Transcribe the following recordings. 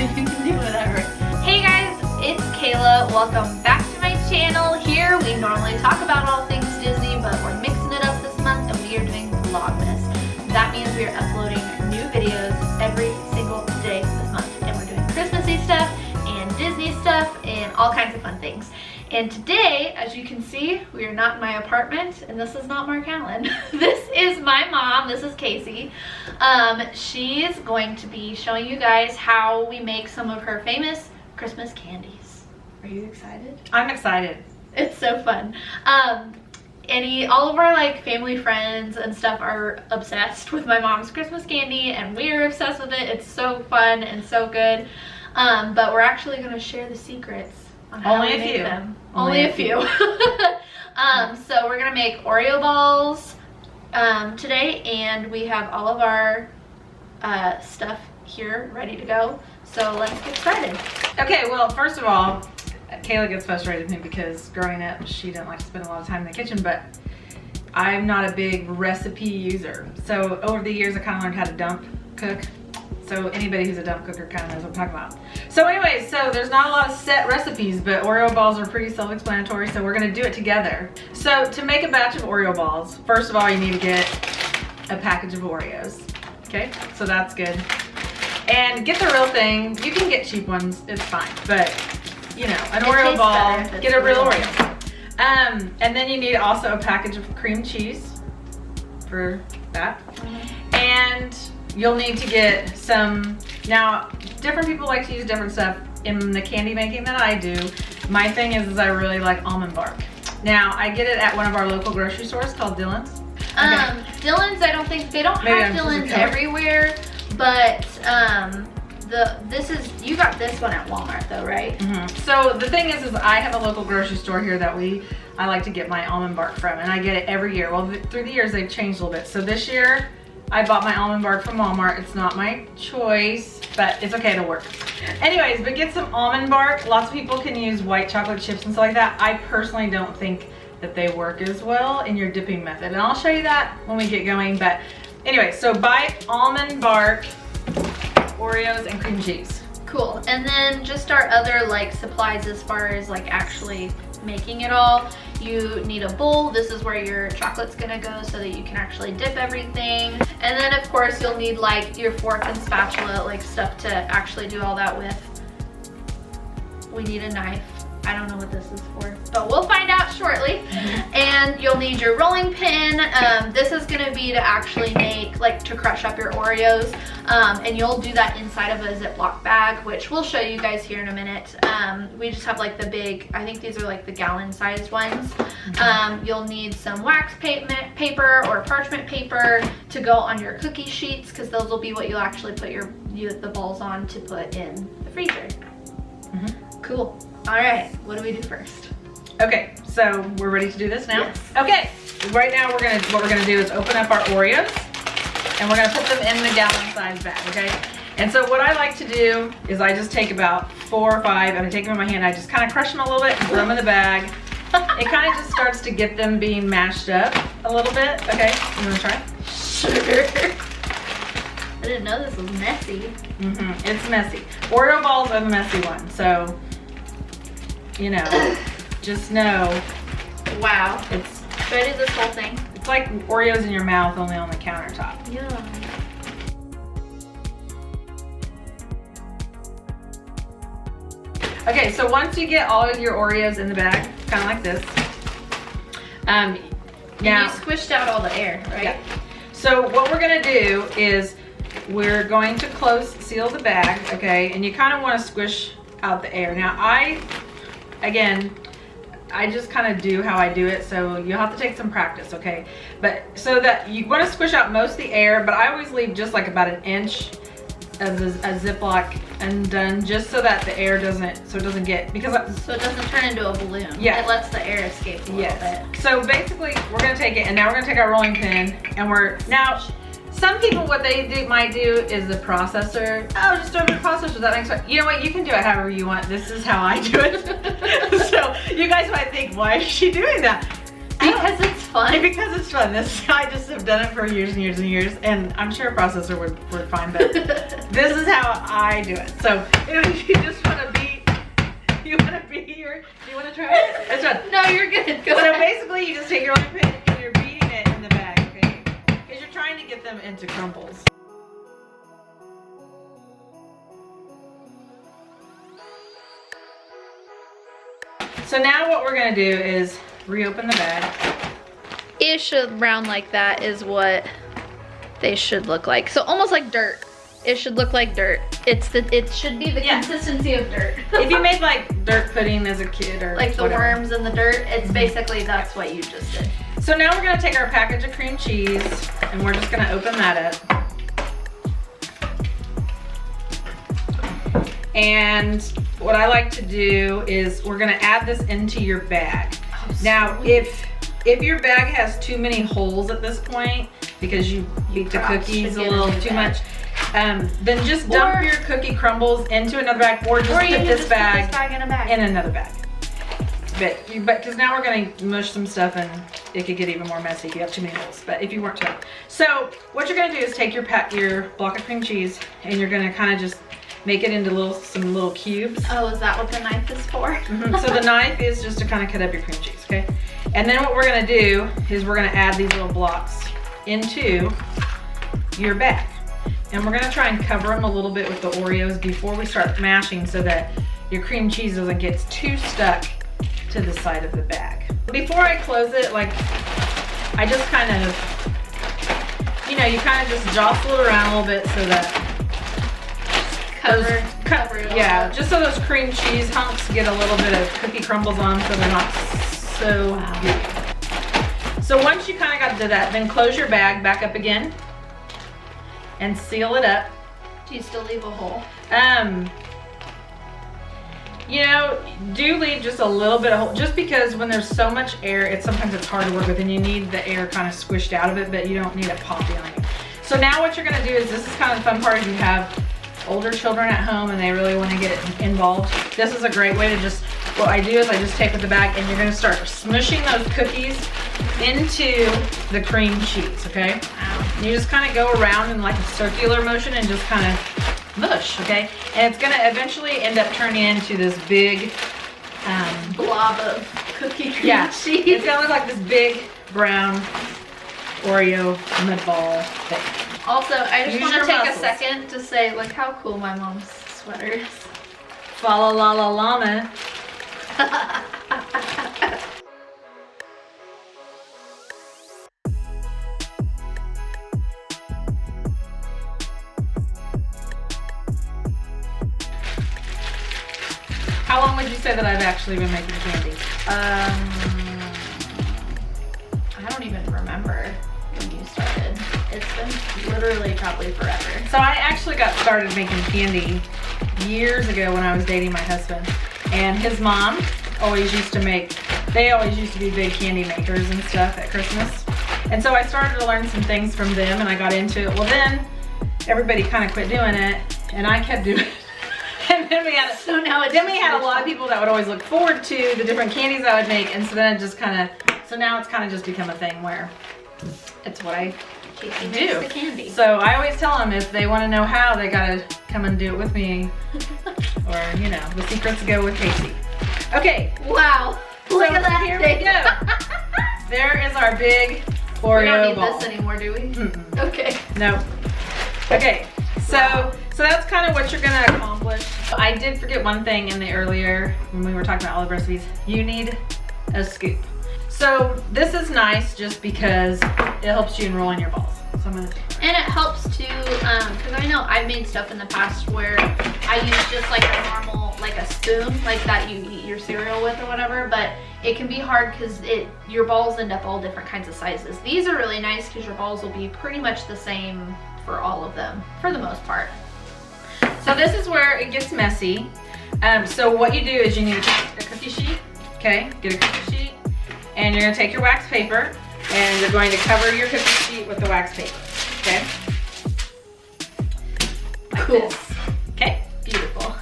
you can do whatever. Hey guys, it's Kayla. Welcome back to my channel. Here we normally talk about all things Disney, but we're mixing it up this month and we are doing Vlogmas. That means we are uploading new videos every single day this month. And we're doing Christmassy stuff and Disney stuff and all kinds of fun things. And today, as you can see, we are not in my apartment, and this is not Mark Allen. This is my mom. This is Casey. She's going to be showing you guys how we make some of her famous Christmas candies. Are you excited? I'm excited. It's so fun. All of our like family friends and stuff are obsessed with my mom's Christmas candy, and we're obsessed with it. It's so fun and so good. But we're actually going to share the secrets. Only a few. Only a few. So we're gonna make Oreo balls today, and we have all of our stuff here ready to go. So let's get started. Okay, well, first of all, Kayla gets frustrated with me because growing up, she didn't like to spend a lot of time in the kitchen, but I'm not a big recipe user. So over the years, I kind of learned how to dump cook. So anybody who's a dump cooker kind of knows what I'm talking about. So anyway, so there's not a lot of set recipes, but Oreo balls are pretty self-explanatory, so we're gonna do it together. So to make a batch of Oreo balls, first of all, you need to get a package of Oreos. Okay, so that's good. And get the real thing. You can get cheap ones, it's fine. But, you know, an Oreo ball, get a real Oreo. And then you need also a package of cream cheese for that. And you'll need to get some, now different people like to use different stuff. In the candy making that I do, my thing is I really like almond bark. Now I get it at one of our local grocery stores called Dillon's. Okay. Dillon's, I don't think, they don't have Dillon's everywhere, but you got this one at Walmart though, right? So the thing is I have a local grocery store here that I like to get my almond bark from, and I get it every year. Well, through the years they've changed a little bit. So this year I bought my almond bark from Walmart. It's not my choice, but it's okay to work. Anyways, but get some almond bark. Lots of people can use white chocolate chips and stuff like that. I personally don't think that they work as well in your dipping method, and I'll show you that when we get going. But anyway, so buy almond bark, Oreos, and cream cheese. Cool. And then just our other like supplies as far as like actually making it all. You need a bowl. This is where your chocolate's gonna go so that you can actually dip everything. And then of course you'll need like your fork and spatula, like stuff to actually do all that with. We need a knife. I don't know what this is for, but we'll find out shortly. And you'll need your rolling pin. This is gonna be to actually make, like to crush up your Oreos. And you'll do that inside of a Ziploc bag, which we'll show you guys here in a minute. We just have like the big, I think these are like the gallon sized ones. You'll need some wax paper or parchment paper to go on your cookie sheets, because those will be what you'll actually put the balls on to put in the freezer. Cool. All right, what do we do first? Okay, so we're ready to do this now? Yes. Okay, right now what we're gonna do is open up our Oreos, and we're gonna put them in the gallon size bag, okay? And so what I like to do is I just take about 4 or 5, and I take them in my hand, I just kind of crush them a little bit and throw them in the bag. It kind of just starts to get them being mashed up a little bit, okay? You wanna try? Sure. I didn't know this was messy. It's messy. Oreo balls are the messy one, so you know, just know. Wow. Should I do this whole thing? It's like Oreos in your mouth, only on the countertop. Yeah. Okay, so once you get all of your Oreos in the bag, kind of like this. Now you squished out all the air, right? Yeah. So what we're gonna do is we're going to close seal the bag, okay? And you kind of want to squish out the air. Now Again, I just kind of do how I do it, so you'll have to take some practice, okay? But so that you want to squish out most of the air, but I always leave just like about 1 inch of a Ziploc undone, just so that the air doesn't get, so it doesn't turn into a balloon. Yeah. It lets the air escape a little bit. So basically, we're gonna take it, and now we're gonna take our rolling pin, and now some people, what they might do is the processor. Oh, just throw it in the processor. That makes sense. You know what? You can do it however you want. This is how I do it. So you guys might think, why is she doing that? Because it's fun. Because it's fun. I just have done it for years and years and years, and I'm sure a processor would find, but this is how I do it. So if you just want to beat, do you want to try it? That's fun. No, you're good. Go So ahead. basically, you just take your rolling pin and you're beating it in the bag, okay? Because you're trying to get them into crumbles. So now what we're gonna do is reopen the bag. Ish around like that is what they should look like. So almost like dirt. It should look like dirt. It should be the consistency of dirt. If you made like dirt pudding as a kid or like the whatever. worms in the dirt, it's basically that's what you just did. So now we're gonna take our package of cream cheese and we're just gonna open that up. And what I like to do is we're gonna add this into your bag. Oh, now, sweet. if your bag has too many holes at this point because you beat the Perhaps cookies a should get little a new too bag. much, then just dump Or- your cookie crumbles into another bag, or just Or you put can this just bag put this bag in a bag. in another bag. But because now we're gonna mush some stuff and it could get even more messy if you have too many holes. But if you weren't to, so what you're gonna do is take your block of cream cheese and you're gonna kind of just make it into some little cubes. Oh, is that what the knife is for? So the knife is just to kind of cut up your cream cheese, okay? And then what we're gonna do is we're gonna add these little blocks into your bag. And we're gonna try and cover them a little bit with the Oreos before we start mashing so that your cream cheese doesn't get too stuck to the side of the bag. Before I close it, like, I just kind of, you kind of just jostle it around a little bit so that Cover it all yeah, up. just so those cream cheese hunks get a little bit of cookie crumbles on them so they're not so gooey. So once you kind of got to that, then close your bag back up again and seal it up. Do you still leave a hole? Do leave just a little bit of hole, just because when there's so much air, sometimes it's hard to work with and you need the air kind of squished out of it, but you don't need it popping on you. So now what you're gonna do is, this is kind of the fun part if you have older children at home and they really want to get involved. This is a great way to what I do is I just take with the bag and you're gonna start smushing those cookies into the cream cheese, okay? And you just kind of go around in like a circular motion and just kind of mush, okay? And it's gonna eventually end up turning into this big, Blob of cookie cream cheese. cheese. It's gonna look like this big brown Oreo mud ball thing. Also, I just Use want to your take muscles. a second to say, look how cool my mom's sweater is. Fa la la la llama. How long would you say that I've actually been making candy? I don't even remember when you started. It's been literally probably forever. So I actually got started making candy years ago when I was dating my husband. And his mom always used to they always used to be big candy makers and stuff at Christmas. And so I started to learn some things from them and I got into it. Well, then everybody kind of quit doing it and I kept doing it. And then we had a lot of people that would always look forward to the different candies I would make, and so then it just so now it's kind of just become a thing where it's what I do. The candy. So I always tell them if they want to know how, they gotta come and do it with me, or the secrets go with Casey. Okay. Wow. Look at that Here thing. we go. There is our big Oreo We don't need ball. this anymore, do we? Mm-mm. Okay. No. Okay, so that's kind of what you're gonna accomplish. I did forget one thing in the earlier, when we were talking about all the recipes. You need a scoop. So this is nice just because it helps you in rolling your balls. So I'm gonna And it helps to, because I know I've made stuff in the past where I use just like a normal, like a spoon, like that you eat your cereal with or whatever, but it can be hard because your balls end up all different kinds of sizes. These are really nice because your balls will be pretty much the same for all of them, for the most part. So this is where it gets messy. So what you do is you need a cookie sheet, okay? Get a cookie sheet, and you're gonna take your wax paper, and you're going to cover your cookie sheet with the wax paper, okay? Like Cool. this. Okay? Beautiful.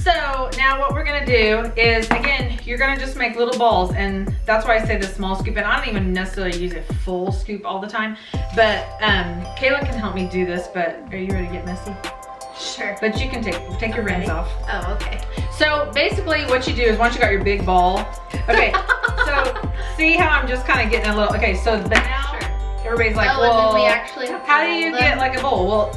So now what we're gonna gonna do is, again, you're gonna just make little balls, and that's why I say the small scoop, and I don't even necessarily use a full scoop all the time, but Kayla can help me do this, but are you ready to get messy? Sure. But you can take your rings off. Oh, okay. So basically what you do is once you got your big ball, okay, so see how I'm just kind of getting a little, okay, so but now everybody's like, well, well, and then we actually have to how do you get like a bowl? Well,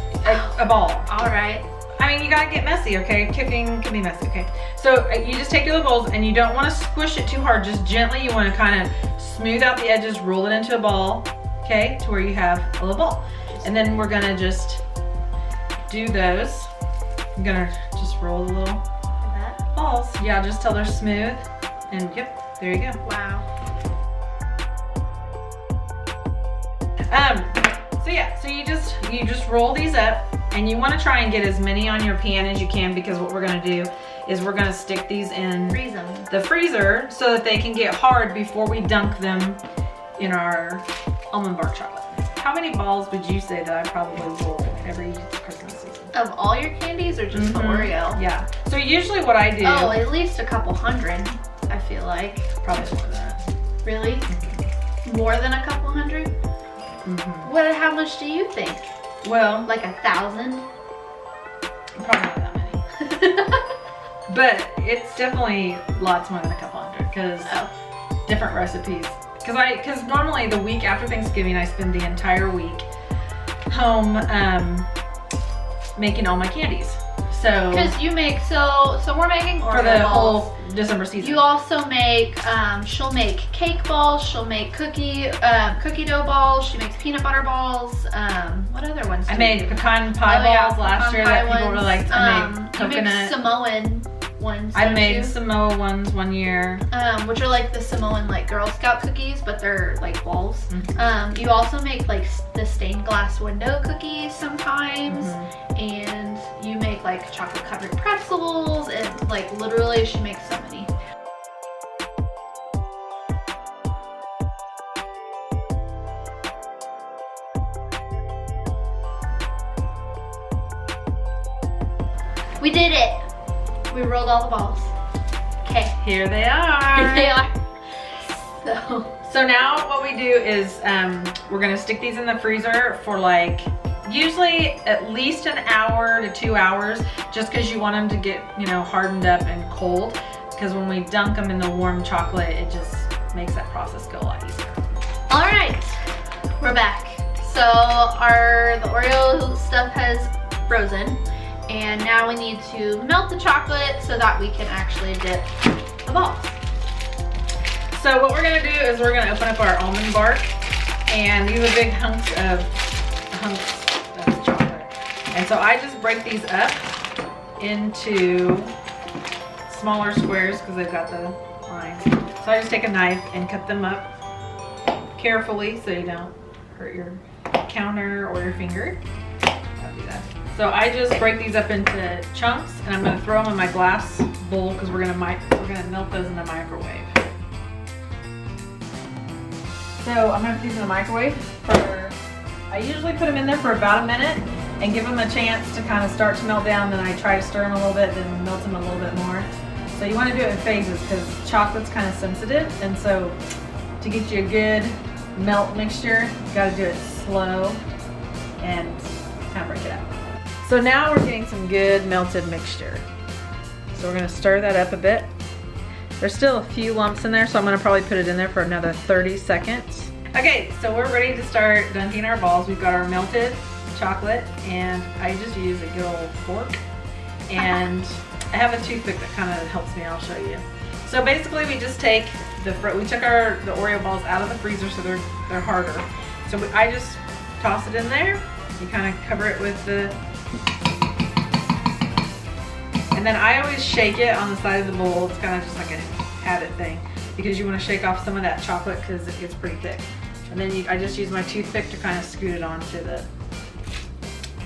a ball. All right. I mean, you gotta get messy, okay? Cooking can be messy, okay? So you just take your little bowls and you don't wanna squish it too hard, just gently. You wanna kind of smooth out the edges, roll it into a ball, okay? To where you have a little ball. And then we're gonna just do those. I'm gonna just roll the little balls. Yeah, just till they're smooth. And yep, there you go. Wow. So yeah, so you just roll these up, and you want to try and get as many on your pan as you can, because what we're going to do is we're going to stick these in the freezer so that they can get hard before we dunk them in our almond bark chocolate. How many balls would you say that I probably roll every Christmas season? Of all your candies or just the Oreo? Yeah. So usually what I do... Oh, at least a couple hundred, I feel like. Probably more than that. Really? Mm-hmm. More than a couple hundred? Mm-hmm. How much do you think? Well... Like 1,000? Probably not that many. But it's definitely lots more than a couple hundred, because different recipes. Because normally the week after Thanksgiving, I spend the entire week home making all my candies. So because you make so we're making Oreo for the balls. whole December season. You also make she'll make cake balls. She'll make cookie dough balls. She makes peanut butter balls. What other ones? I made pecan pie balls last year that people really liked. I made coconut. You make Samoan ones. I made Samoa ones one year. Which are like the Samoan like Girl Scout cookies, but they're like balls. Mm-hmm. You also make like the stained glass window cookies sometimes, and you make like chocolate covered pretzels, and like literally she makes so many. We did it! We rolled all the balls. Okay. Here they are. Here they are. So now what we do is we're gonna stick these in the freezer for like usually at least an hour to 2 hours, just because you want them to get, you know, hardened up and cold. Because when we dunk them in the warm chocolate, it just makes that process go a lot easier. All right, we're back. So the Oreo stuff has frozen. And now we need to melt the chocolate so that we can actually dip the balls. So what we're gonna do is we're gonna open up our almond bark, and these are big hunks of chocolate. And so I just break these up into smaller squares because they've got the lines. So I just take a knife and cut them up carefully so you don't hurt your counter or your finger. I'll do that. So I just break these up into chunks, and I'm going to throw them in my glass bowl because we're going to melt those in the microwave. So I'm going to put these in the microwave I usually put them in there for about a minute and give them a chance to kind of start to melt down. Then I try to stir them a little bit, then melt them a little bit more. So you want to do it in phases because chocolate's kind of sensitive, and so to get you a good melt mixture, you got to do it slow and kind of break it up. So now we're getting some good melted mixture. So we're gonna stir that up a bit. There's still a few lumps in there, so I'm gonna probably put it in there for another 30 seconds. Okay, so we're ready to start dunking our balls. We've got our melted chocolate, and I just use a good old fork. And I have a toothpick that kind of helps me, I'll show you. So basically we just take we took the Oreo balls out of the freezer so they're harder. So I just toss it in there. You kind of cover it with and then I always shake it on the side of the bowl. It's kind of just like a habit thing because you want to shake off some of that chocolate because it gets pretty thick. And then I just use my toothpick to kind of scoot it onto the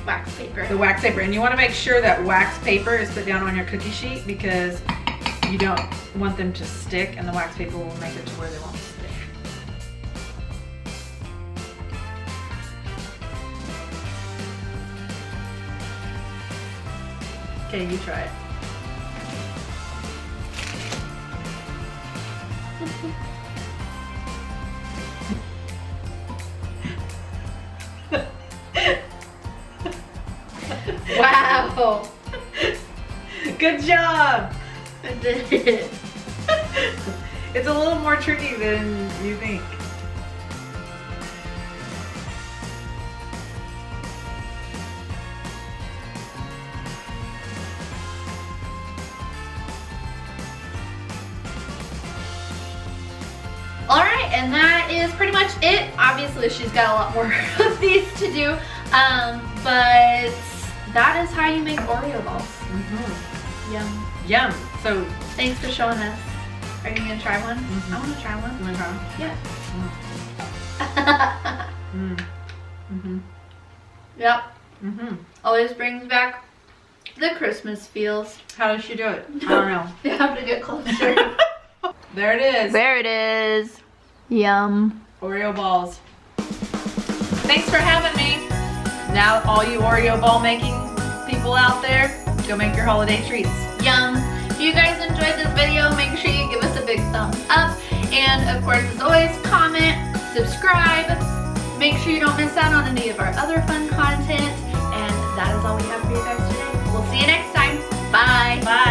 wax paper. The wax paper. And you want to make sure that wax paper is put down on your cookie sheet because you don't want them to stick, and the wax paper will make it to where they won't stick. Okay, you try it. Wow. Good job. I did it. It's a little more tricky than you think. Alright, and that is pretty much it. Obviously, she's got a lot more of these to do, but that is how you make Oreo balls. Mm-hmm. Yum. Yum. So, Thanks for showing us. Are you gonna try one? Mhm. I wanna try one. you want to try one? Yeah. Mm. Mm-hmm. Yep. Mm-hmm. Always brings back the Christmas feels. How does she do it? I don't know. You have to get closer. There it is. There it is. Yum. Oreo balls. Thanks for having me. Now, all you Oreo ball making people out there, go make your holiday treats. Yum. If you guys enjoyed this video, make sure you give us a big thumbs up. And of course, as always, comment, subscribe. Make sure you don't miss out on any of our other fun content. And that is all we have for you guys today. We'll see you next time. Bye. Bye.